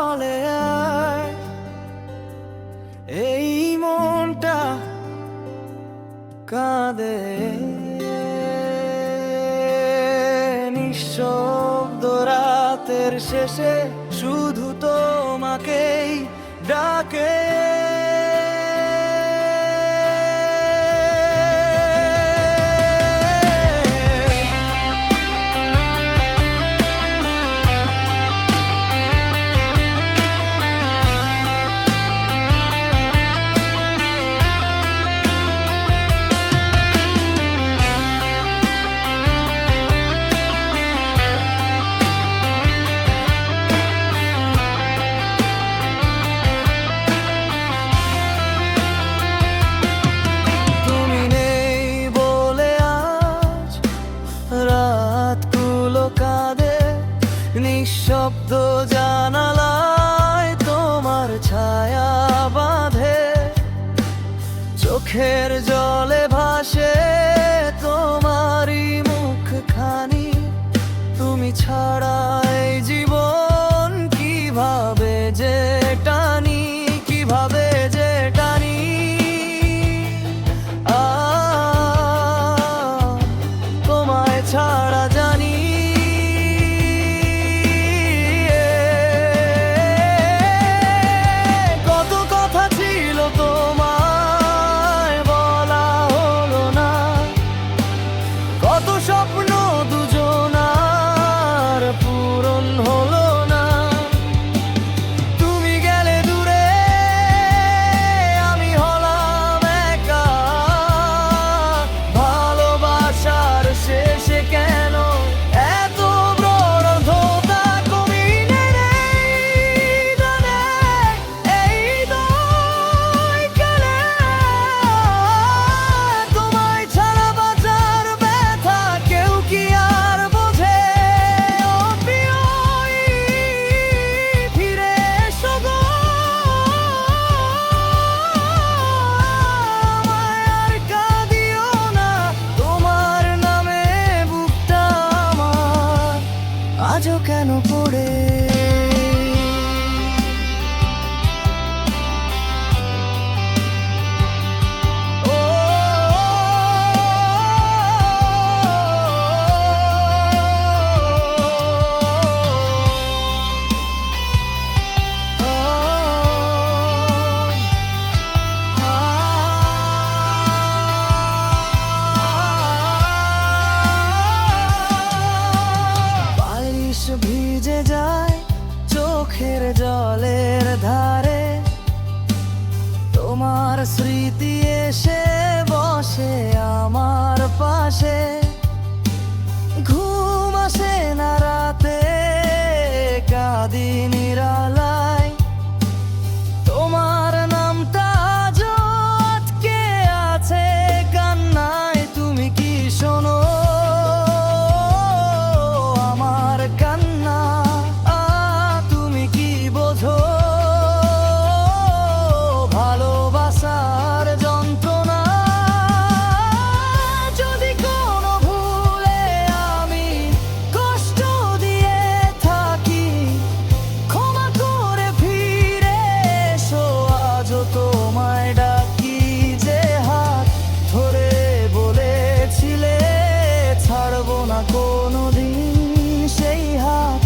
চলে আয়, এই মনটা কাঁদে নিঃশব্দ রাতের শেষে শুধু তোমাকেই ডাকে। নিঃশব্দ জানালায় তোমার ছায়া বাঁধে, চোখের জলে ভাসে তোমারই মুখখানি। তুমি ছাড়া এই জীবন কিভাবে যে টানি, কিভাবে যে টানি। তোমায় ছাড়া জানি স্বপ্ন দুজনার পূরণ হলো না। তুমি গেলে দূরে, আমি হলাম একা। ভালোবাসার শেষে কেন এত ব্রধতা কমিনে জানে এই দয় কেলে। তোমায় ছাড়া বাঁচার ব্যথা কেউ কি আর বোঝে? ও প্রিয় ফিরে এসো গো, আমায় আর কাঁদিও না। তোমার নামে বুকটা আমার আজও কেন পড়ে। ভিজে যায় চোখের জলের ধারে, তোমার স্মৃতি এসে বসে আমার পাশে। ঘুম আসে না রাতে, কাঁদি নিরালায়। তোমার নামটা আজও আটকে আছে কান্নায়। তুমি কি শোনো কোনদিন সেই হাত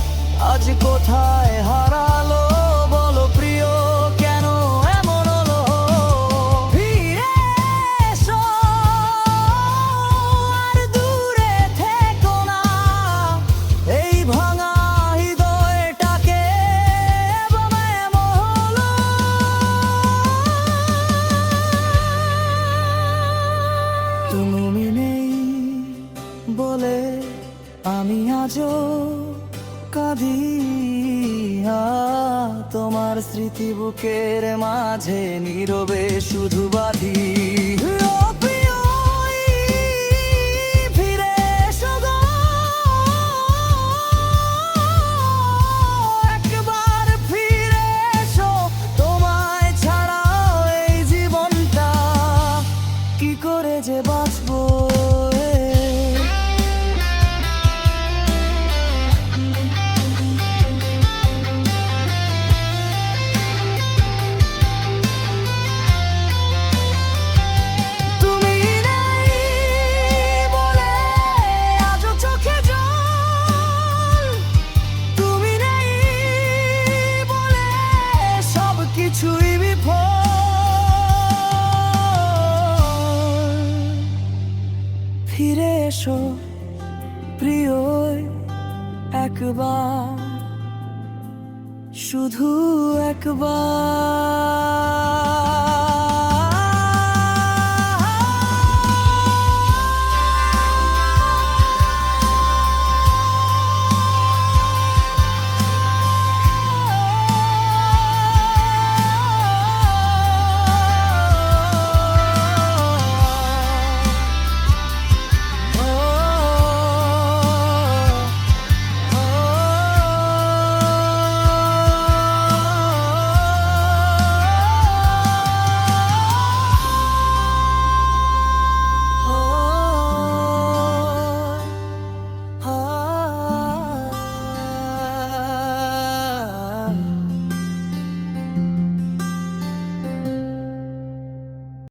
আজ কোথায় হারালো? বলো প্রিয় কেন এমন হলো? ফিরে এসো আর দূরে থেকো না, এই ভাঙা হৃদয়টাকে এমন হলো। তুমি নেই বলে আমি আজও কাঁদি। তোমার স্মৃতি বুকের মাঝে নীরবে শুধু বাঁধি। ফিরে এসো গো, একবার ফিরে এসো। তোমায় ছাড়া এই জীবনটা কি করে যে বাঁচবো। এসো প্রিয় একবার, শুধু একবার।